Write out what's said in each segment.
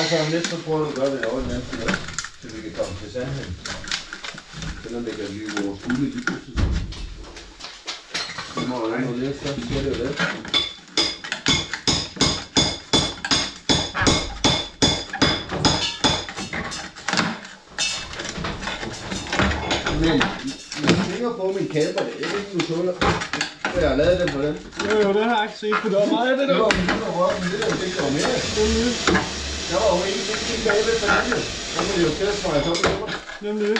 så om lidt, så prøver du at gøre det over den anden side, så vi kan komme til sandheden. Selvom det kan blive vores fulde lige pludselig. Så må der være noget lidt, så sker det jo det. Men jeg tænker på min kælper, det er ikke en suller. Jeg har lavet den på den. Jo, det har jeg ikke set, for der var meget af det der. Det var min rød, men det der jo ikke, der var mere. Der var jo ikke bagved for det. Så må det jo kære mig op i nummer. Nemlig det.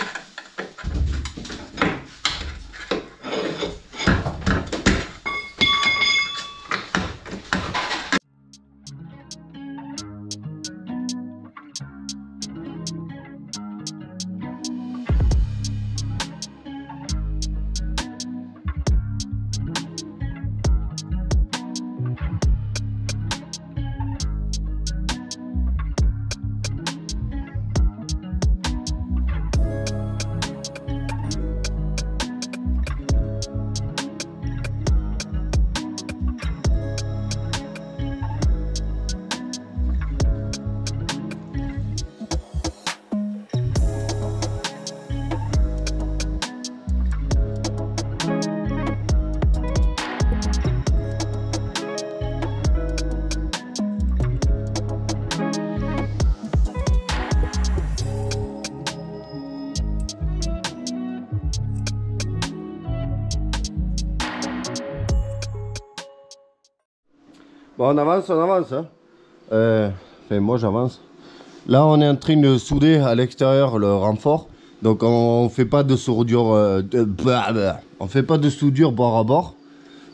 Bon, on avance, hein. Enfin, moi j'avance. Là, on est en train de souder à l'extérieur le renfort. Donc, on fait pas de soudure, on fait pas de soudure bord à bord,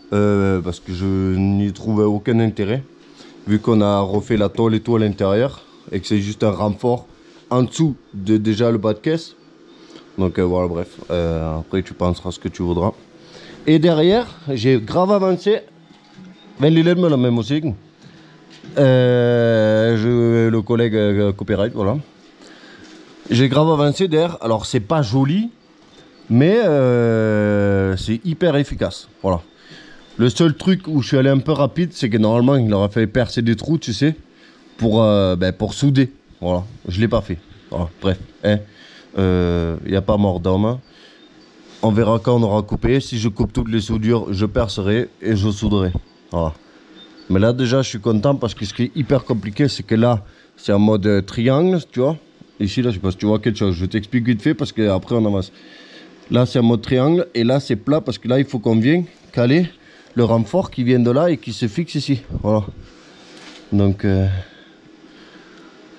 parce que je n'y trouvais aucun intérêt, vu qu'on a refait la tôle et tout à l'intérieur, et que c'est juste un renfort en dessous de déjà le bas de caisse. Donc voilà, bref. Après, tu penseras ce que tu voudras. Et derrière, j'ai grave avancé. Ben, il est de la même aussi. Le collègue copyright, voilà. J'ai grave avancé derrière. Alors, c'est pas joli, mais c'est hyper efficace. Voilà. Le seul truc où je suis allé un peu rapide, c'est que normalement, il aurait fallu percer des trous, tu sais, pour souder. Voilà. Je l'ai pas fait. Voilà. Bref. Il n'y a pas mort d'homme. On verra quand on aura coupé. Si je coupe toutes les soudures, je percerai et je souderai. Voilà. Mais là déjà je suis content parce que ce qui est hyper compliqué c'est que là c'est en mode triangle, tu vois. Ici là je sais pas si tu vois quelque chose, je t'explique vite fait parce que après on avance. Là c'est en mode triangle et là c'est plat parce que là il faut qu'on vienne caler le renfort qui vient de là et qui se fixe ici. Voilà. Donc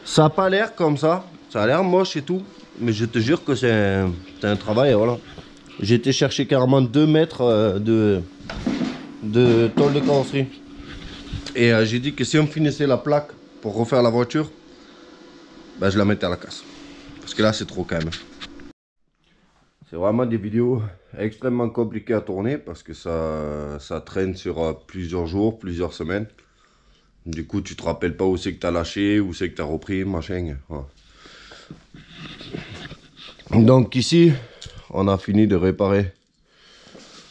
ça n'a pas l'air comme ça a l'air moche et tout, mais je te jure que c'est un travail, voilà. J'ai été chercher carrément 2 mètres de tôle de carrosserie. Et j'ai dit que si on finissait la plaque pour refaire la voiture, ben je la mettais à la casse. Parce que là c'est trop quand même. C'est vraiment des vidéos extrêmement compliquées à tourner parce que ça traîne sur plusieurs jours, plusieurs semaines. Du coup tu te rappelles pas où c'est que tu as lâché, où c'est que tu as repris, machin. Voilà. Donc ici, on a fini de réparer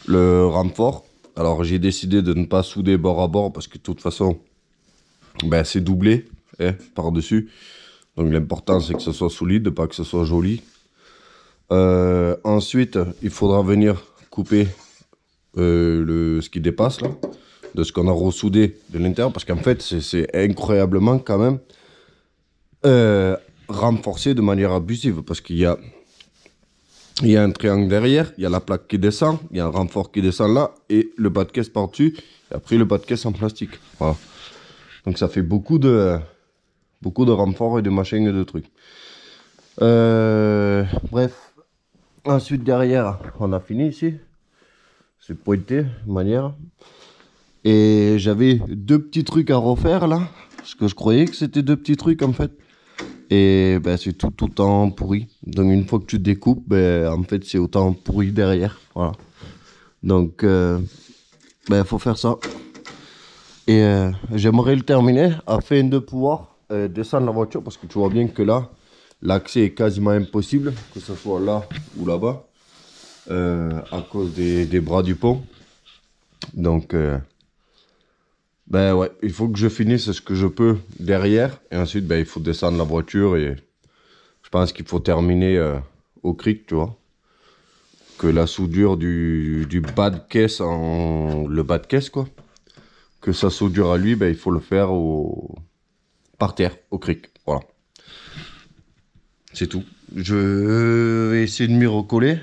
le renfort. Alors j'ai décidé de ne pas souder bord à bord parce que de toute façon ben, c'est doublé par dessus. Donc l'important c'est que ce soit solide, pas que ce soit joli. Ensuite il faudra venir couper ce qui dépasse là, de ce qu'on a ressoudé de l'intérieur. Parce qu'en fait c'est incroyablement quand même renforcé de manière abusive. Parce qu'il y a un triangle derrière, il y a la plaque qui descend, il y a un renfort qui descend là, et le bas de caisse par-dessus, et après le bas de caisse en plastique. Voilà. Donc ça fait beaucoup de renforts et de machins et de trucs. Bref. Ensuite derrière, on a fini ici. C'est pointé de manière. Et j'avais 2 petits trucs à refaire là, parce que je croyais que c'était 2 petits trucs en fait. Et ben, c'est tout autant pourri. Donc une fois que tu découpes, ben, en fait c'est autant pourri derrière. Voilà. Donc ben, faut faire ça. Et j'aimerais le terminer afin de pouvoir descendre la voiture. Parce que tu vois bien que là, l'accès est quasiment impossible. Que ce soit là ou là-bas. À cause des bras du pont. Donc Ben ouais, il faut que je finisse ce que je peux derrière. Et ensuite, ben, il faut descendre la voiture. Et je pense qu'il faut terminer au cric, tu vois. Que la soudure du bas de caisse, le bas de caisse, quoi. Que sa soudure à lui, ben, il faut le faire par terre, au cric. Voilà. C'est tout. Je vais essayer de m'y recoller.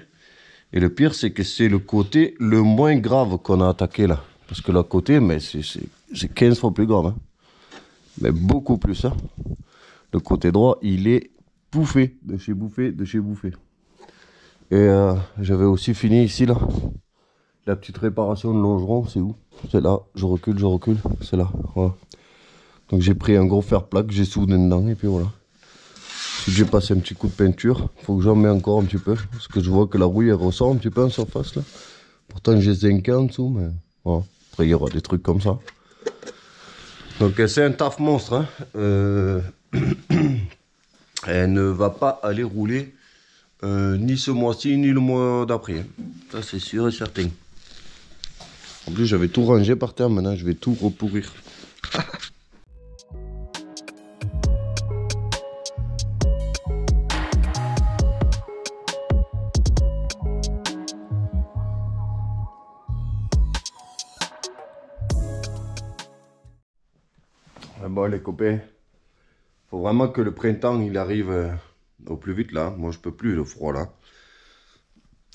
Et le pire, c'est que c'est le côté le moins grave qu'on a attaqué là. Parce que l'autre côté, mais c'est 15 fois plus grave. Hein. Mais beaucoup plus. Hein. Le côté droit, il est bouffé. De chez bouffé, de chez bouffé. Et j'avais aussi fini ici là. La petite réparation de longeron, c'est où? C'est là. Je recule. C'est là. Voilà. Donc j'ai pris un gros fer-plat que j'ai soudé dedans. Et puis voilà. J'ai passé un petit coup de peinture. Faut que j'en mette encore un petit peu. Parce que je vois que la rouille elle ressort un petit peu en surface là. Pourtant j'ai zinqué en dessous. Mais voilà. Après il y aura des trucs comme ça. Donc c'est un taf monstre. Hein. Elle ne va pas aller rouler ni ce mois-ci ni le mois d'après. Hein. Ça c'est sûr et certain. En plus j'avais tout rangé par terre. Maintenant je vais tout repourrir. Bon les copains, faut vraiment que le printemps il arrive au plus vite là. Moi je peux plus le froid là.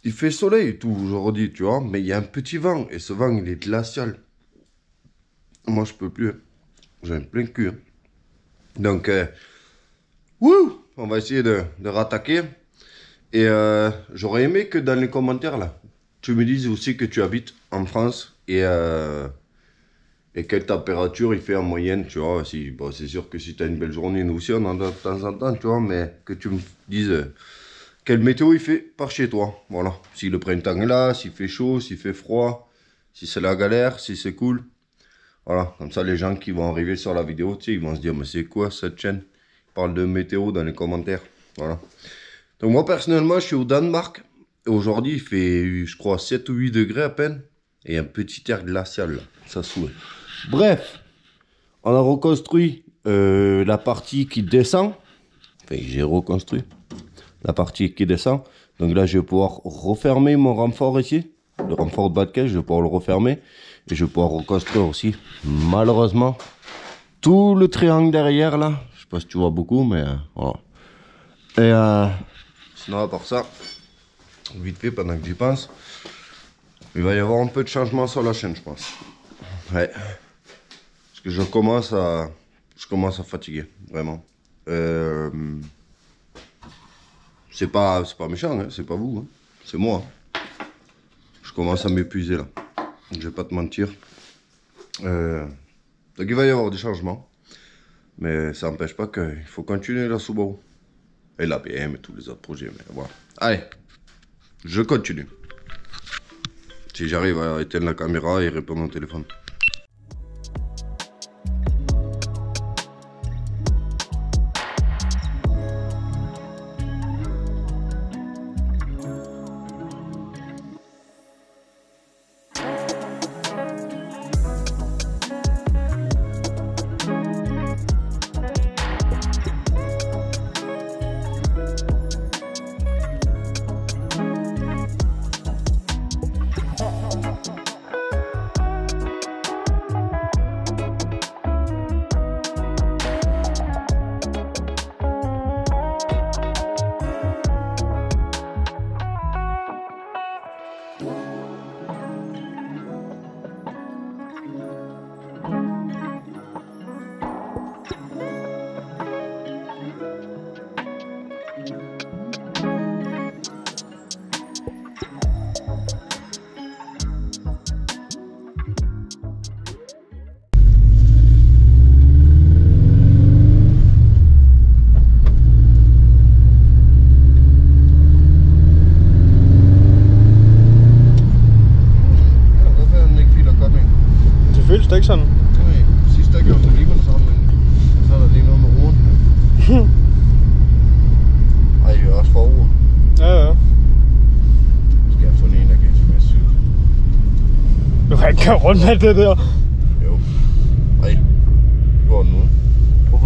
Il fait soleil tout aujourd'hui tu vois, mais il y a un petit vent et ce vent il est glacial. Moi je peux plus, j'ai un plein cul. Hein. Donc on va essayer de rattaquer. Et j'aurais aimé que dans les commentaires là, tu me dises aussi que tu habites en France et quelle température il fait en moyenne, tu vois. Si, bon, c'est sûr que si tu as une belle journée, nous aussi on en a de temps en temps, tu vois, mais que tu me dises quelle météo il fait par chez toi. Voilà. Si le printemps est là, s'il fait chaud, s'il fait froid, si c'est la galère, si c'est cool. Voilà. Comme ça, les gens qui vont arriver sur la vidéo, tu sais, ils vont se dire, mais c'est quoi cette chaîne? Ils parlent de météo dans les commentaires. Voilà. Donc, moi, personnellement, je suis au Danemark. Aujourd'hui, il fait, je crois, 7 ou 8 degrés à peine. Et un petit air glacial, là. Ça souhaite. Bref, on a reconstruit la partie qui descend. Enfin, j'ai reconstruit la partie qui descend. Donc là, je vais pouvoir refermer mon renfort ici. Le renfort de bas de caisse, je vais pouvoir le refermer. Et je vais pouvoir reconstruire aussi, malheureusement, tout le triangle derrière là. Je sais pas si tu vois beaucoup, mais voilà. Et sinon, à part ça, vite fait, pendant que j'y pense, il va y avoir un peu de changement sur la chaîne, je pense. Ouais. Parce que je commence à fatiguer, vraiment. C'est pas méchant, hein, c'est pas vous, hein, c'est moi. Je commence à m'épuiser là. Je vais pas te mentir. Donc il va y avoir des changements. Mais ça n'empêche pas qu'il faut continuer la Subaru. Et la BM et tous les autres projets. Mais voilà. Allez, je continue. Si j'arrive à éteindre la caméra et répondre au téléphone. Ikke sådan? Nej, sidst der gjorde det lige med det samme, men så er der lige noget med roen. Ej, jeg er også forover. Ja. Skal jeg få en der kan smage syg? Du kan ikke køre rundt med det der. Jo.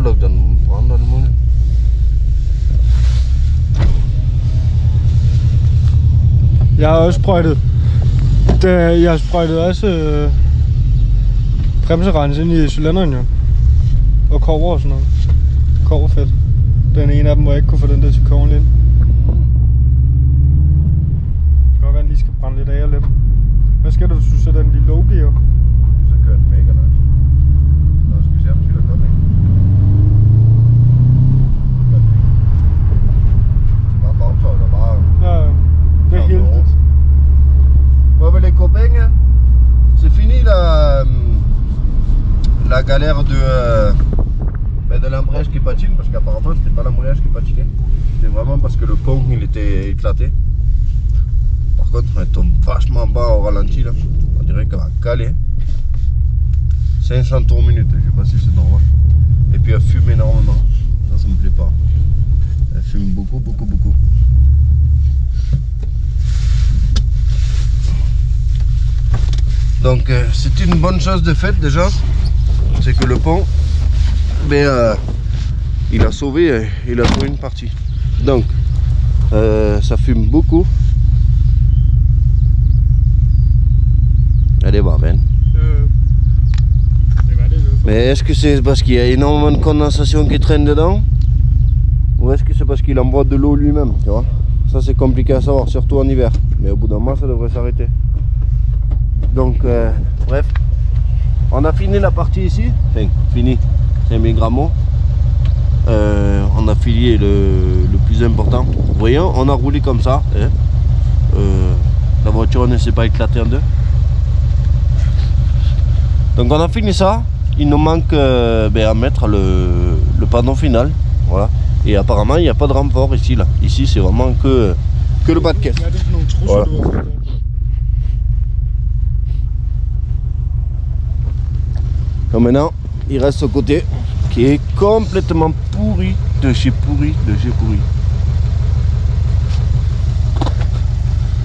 lugter den brand eller muligt. Jeg har også sprøjtet. Jeg har sprøjtet også bremserens ind i cylinderen jo. Og kover og sådan noget. Koverfedt. Den ene af dem, hvor jeg ikke kunne få den der til kogen ind. Det kan godt være, at den lige skal brænde lidt af og lidt. Hvad skal du, hvis du sætter den i low gear? Så kører den mega nice. Nå, skal vi se, om det er godt, ikke? Det er bare bagtøj, der bare... Ja, det er helt det. Pour les copains, c'est fini la galère de l'embrayage qui patine, parce qu'apparemment c'était pas l'embrayage qui patinait, c'était vraiment parce que le pont il était éclaté. Par contre on tombe vachement bas au ralenti là, on dirait qu'elle va caler. 500 tours minute, je sais pas si c'est normal. Et puis elle fume énormément, ça me plaît pas. Elle fume beaucoup. Donc c'est une bonne chose de fait déjà, c'est que le pont, il a sauvé une partie. Donc ça fume beaucoup. Elle est bas, Ben. Mais est-ce que c'est parce qu'il y a énormément de condensation qui traîne dedans? Ou est-ce que c'est parce qu'il envoie de l'eau lui-même, tu vois? Ça c'est compliqué à savoir, surtout en hiver. Mais au bout d'un moment ça devrait s'arrêter. Donc bref, on a fini la partie ici, enfin fini, c'est mes grammes. On a fini le plus important. Vous voyez, on a roulé comme ça. Hein. La voiture ne s'est pas éclatée en deux. Donc on a fini ça. Il nous manque à mettre le panneau final. Voilà. Et apparemment il n'y a pas de renfort ici là. Ici c'est vraiment que le bas de caisse. Voilà. Donc maintenant, il reste ce côté qui est complètement pourri de chez pourri.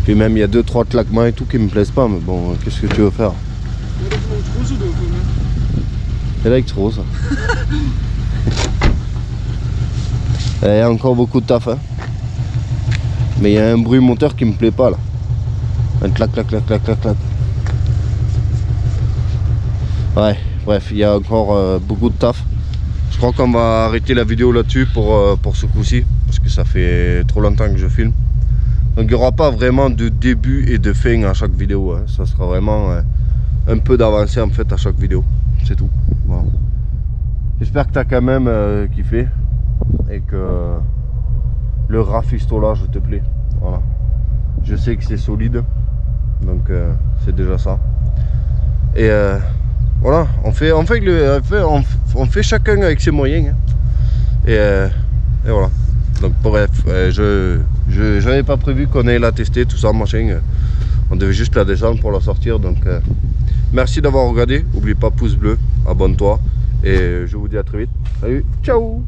Puis même il y a 2-3 claquements et tout qui me plaisent pas, mais bon, qu'est-ce que tu veux faire? Électro ça. Il y a encore beaucoup de taf, hein. Mais il y a un bruit moteur qui me plaît pas là. Un clac. Ouais. Bref, il y a encore beaucoup de taf. Je crois qu'on va arrêter la vidéo là-dessus pour ce coup-ci, parce que ça fait trop longtemps que je filme. Donc il n'y aura pas vraiment de début et de fin à chaque vidéo, hein. Ça sera vraiment un peu d'avancée en fait à chaque vidéo. C'est tout. Voilà. J'espère que tu as quand même kiffé et que le rafistolage te plaît. Voilà. Je sais que c'est solide, donc c'est déjà ça. Et voilà, on fait chacun avec ses moyens. Hein. Et voilà. Donc bref, je n'avais pas prévu qu'on allait la tester, tout ça, machin. On devait juste la descendre pour la sortir. Donc merci d'avoir regardé. N'oublie pas pouce bleu, abonne-toi. Et je vous dis à très vite. Salut, ciao.